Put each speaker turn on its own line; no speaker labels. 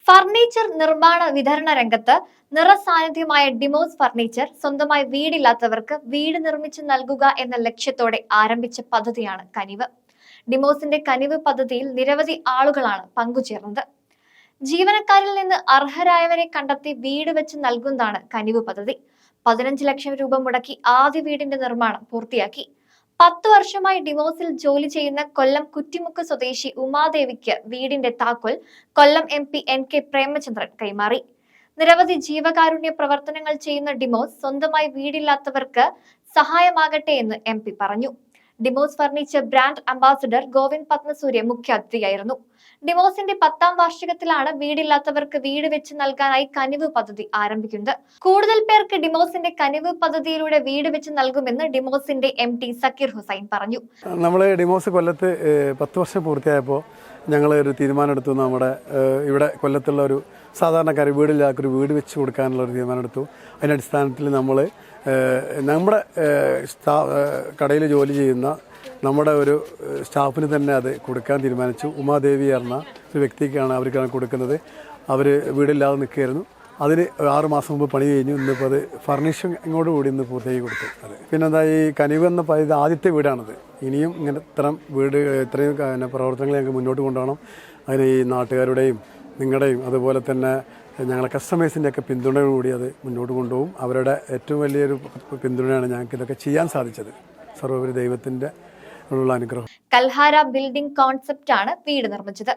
Furniture നിർമ്മാണ വിതരണ രംഗത്ത് നിറസാന്നിധ്യമായ ഡിമോസ് ഫർണിച്ചർ സ്വന്തമായി വീടില്ലാത്തവർക്ക് വീട് നിർമ്മിച്ചു നൽകുക എന്ന ലക്ഷ്യത്തോടെ ആരംഭിച്ച പദ്ധതിയാണ് കനിവ്. ഡിമോസിന്റെ കനിവ് പദ്ധതിയിൽ നിരവധി ആളുകളാണ് പങ്കുചേർന്നത്. ജീവനക്കാരിൽ നിന്ന് അർഹരായവരെ കണ്ടെത്തി വീട് വെച്ച് നൽകുന്നതാണ് കനിവ് പദ്ധതി. 15 ലക്ഷം രൂപ മുടക്കി ആദ്യ വീടിന്റെ നിർമ്മാണം പൂർത്തിയാക്കി. 10 വർഷമായി ഡിമോസിൽ ജോലി ചെയ്യുന്ന കൊല്ലം കുറ്റിമുക്ക് സ്വദേശി ഉമാദേവിക്ക് വീടിന്റെ താക്കോൽ കൊല്ലം MP NK പ്രേമചന്ദ്രൻ കൈമാറി. നിരവധി ജീവകാരുണ്യ പ്രവർത്തനങ്ങൾ ചെയ്യുന്ന ഡിമോസ് സ്വന്തമായി വീടില്ലാത്തവർക്ക് സഹായമാകട്ടെ എന്ന് MP പറഞ്ഞു. Demos furniture brand ambassador Govind Padmasurya മുഖ്യാതിഥിയായിരുന്നു. ഡിമോസിന്റെ 10ാം വാർഷികത്തിലാണ് വീടില്ലാത്തവർക്ക് വീട് വെച്ച് നൽകാനായി കനിവ് പദ്ധതി ആരംഭിക്കുന്നത്. കൂടുതൽ പേർക്ക് ഡിമോസിന്റെ കനിവ് പദ്ധതിയിലൂടെ വീട് വെച്ച് നൽകുമെന്ന് ഡിമോസിന്റെ MD സക്കീർ ഹുസൈൻ പറഞ്ഞു.
നമ്മൾ ഡിമോസ് കൊല്ലത്ത് 10 വർഷം പൂർത്തിയായപ്പോൾ ഞങ്ങൾ ഒരു തീരുമാനമെടുത്തു. നമ്മുടെ ഇവിടെ കൊല്ലത്തുള്ള ഒരു സാധാരണക്കാർ വീടില്ലാത്തൊരു വീട് വെച്ച് കൊടുക്കാനുള്ള ഒരു തീരുമാനമെടുത്തു. അതിൻ്റെ അടിസ്ഥാനത്തിൽ നമ്മുടെ കടയിൽ ജോലി ചെയ്യുന്ന നമ്മുടെ ഒരു സ്റ്റാഫിന് തന്നെ അത് കൊടുക്കാൻ തീരുമാനിച്ചു. ഉമാദേവി എന്ന ഒരു വ്യക്തിക്കാണ് അവർക്കാണ് കൊടുക്കുന്നത്. അവർ വീടില്ലാതെ നിൽക്കുകയായിരുന്നു. അതിന് 6 മാസം മുമ്പ് പണി കഴിഞ്ഞു. ഇന്നിപ്പോൾ അത് ഫർണിഷിങ്ങോട് കൂടി ഇന്ന് പൂർത്തിയാക്കി കൊടുത്തു. അത് പിന്നെന്താ, ഈ കനിവ് എന്ന ഇത് ആദ്യത്തെ വീടാണത്. ഇനിയും ഇങ്ങനെ ഇത്രയും പ്രവർത്തനങ്ങൾ ഞങ്ങൾക്ക് മുന്നോട്ട് കൊണ്ടുപോകണം. അതിന് ഈ നാട്ടുകാരുടെയും നിങ്ങളുടെയും അതുപോലെ തന്നെ ഞങ്ങളെ കസ്റ്റമേഴ്സിൻ്റെയൊക്കെ പിന്തുണയോടുകൂടി അത് മുന്നോട്ട് കൊണ്ടുപോകും. അവരുടെ ഏറ്റവും വലിയൊരു പിന്തുണയാണ് ഞങ്ങൾക്ക് ഇതൊക്കെ ചെയ്യാൻ സാധിച്ചത്. സർവ്വോപരി ദൈവത്തിൻ്റെ ഉള്ള അനുഗ്രഹം.
കൽഹാര ബിൽഡിംഗ് കോൺസെപ്റ്റ് ആണ് വീട് നിർമ്മിച്ചത്.